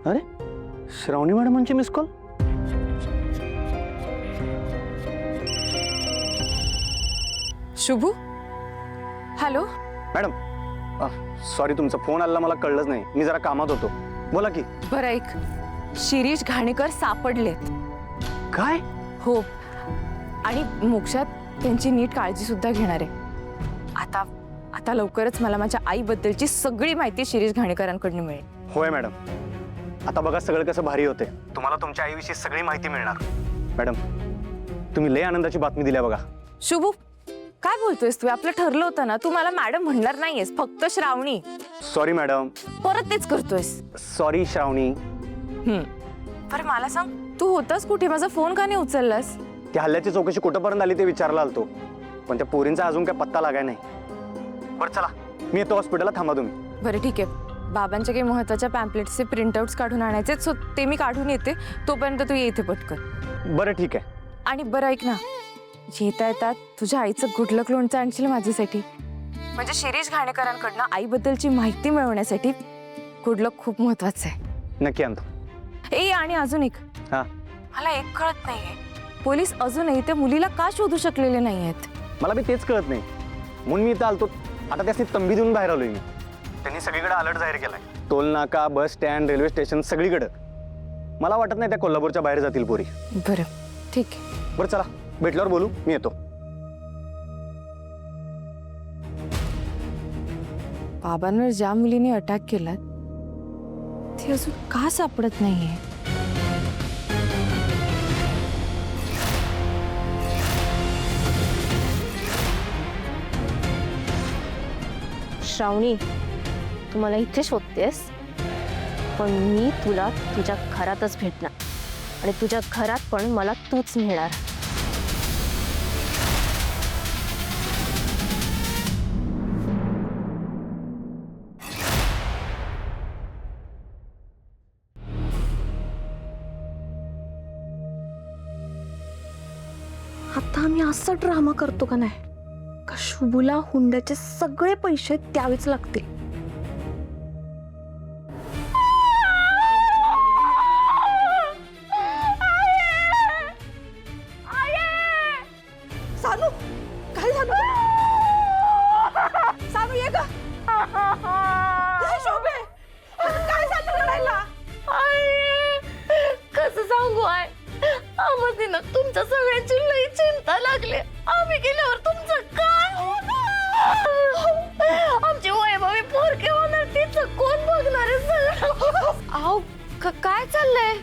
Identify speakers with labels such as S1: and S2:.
S1: अरे श्रावणी मॅडमांची miss call.
S2: शुभू. हॅलो
S1: मॅडम सॉरी, तुमचा फोन आला मला कळलंच नाही, मी जरा कामात होतो. बोला की.
S2: बरं ऐक, शिरीष घाणेकर सापडलेत.
S1: काय?
S2: हो, आणि मोक्षात त्यांची नीट काळजी सुद्धा घेणार आहे. आता आता लवकरच मला माझ्या आईबद्दलची सगळी माहिती शिरीष घाणेकरांकडून मिळेल.
S1: होय मॅडम, आता बघा सगळं कसं भारी होते. तुम्हाला तुमच्या आईविषयी सगळी माहिती मिळणार. मॅडम तुम्ही लय आनंदाची बातमी दिल्या बघा.
S2: शुभू काय बोलतोयस तू? आपलं ठरलं होतं ना, तू मला मॅडम म्हणणार नाहीयेस, फक्त श्रावणी.
S1: Sorry madam.
S2: परत तेच करतोयस.
S1: सॉरी श्रावणी.
S2: बरं मला सांग, तू होतास कुठे? माझा फोन का नाही उचललास?
S1: त्या हल्ल्याची चौकशी कुठपर्यंत आली ते विचारला आलतो, पण त्या पोरींचा अजून काय पत्ता लागाय नाही. बरं चला, मी येतो हॉस्पिटलला, थांबा तुम्ही.
S2: बरं ठीक आहे, बाबांच्या काही महत्त्वाच्या पॅम्पलेट्सचे प्रिंटआउट्स काढून आणायचे, सो ते मी काढून येते. तोपर्यंत तू ये इथे पटकन.
S1: बरं ठीक आहे.
S2: आणि बरं ऐक ना, येता येतात तुझ्या आईचं गुड लक लोणचं आणशील माझ्यासाठी? म्हणजे शिरीष घाणेकरांकडनं आईबद्दलची माहिती मिळवण्यासाठी गुड लक खूप महत्वाचं आहे.
S1: नक्की आणतो.
S2: ए आणि अजून एक,
S1: हां
S2: मला एक कळत नाहीये, पोलीस अजूनही त्या मुलीला का शोधू शकलेले नाही आहेत?
S1: मला बी तेच कळत नाही, म्हणून मी इथं आलतो. आता त्याची तंबी देऊन बाहेर आलोय मी. त्यांनी सगळीकडे अलर्ट जाहीर केलाय, टोल नाका, बस स्टँड, रेल्वे स्टेशन सगळीकडे. मला वाटत नाही त्या कोल्हापूरच्या बाहेर जातील पोरी.
S2: बरं ठीक आहे.
S1: बरं चला, भेटल्यावर बोलू, मी येतो.
S2: बाबांवर ज्या मुलीने अटॅक केला ती अजून का सापडत नाहीये?
S3: श्रावणी, तू मला इथे शोधतेस, पण मी तुला तुझ्या घरातच भेटणार आणि तुझ्या घरात पण मला तूच नेणार. आता आम्ही असा ड्रामा करतो का नाही का शुभूला हुंड्याचे सगळे पैसे द्यावेच लागतील?
S2: सानू काय झालं? सानू ये ग. शोभे काय झालं रडायला?
S3: कसं सांगू आहे, आम्हाला ना तुमच्या सगळ्यांची लई चिंता लागली. आम्ही गेल्यावर तुमचं काय होणार? आमची वैभवी पोरके होणार, तिचं कोण बघणार आहे सगळं?
S2: आहो काय चाललंय?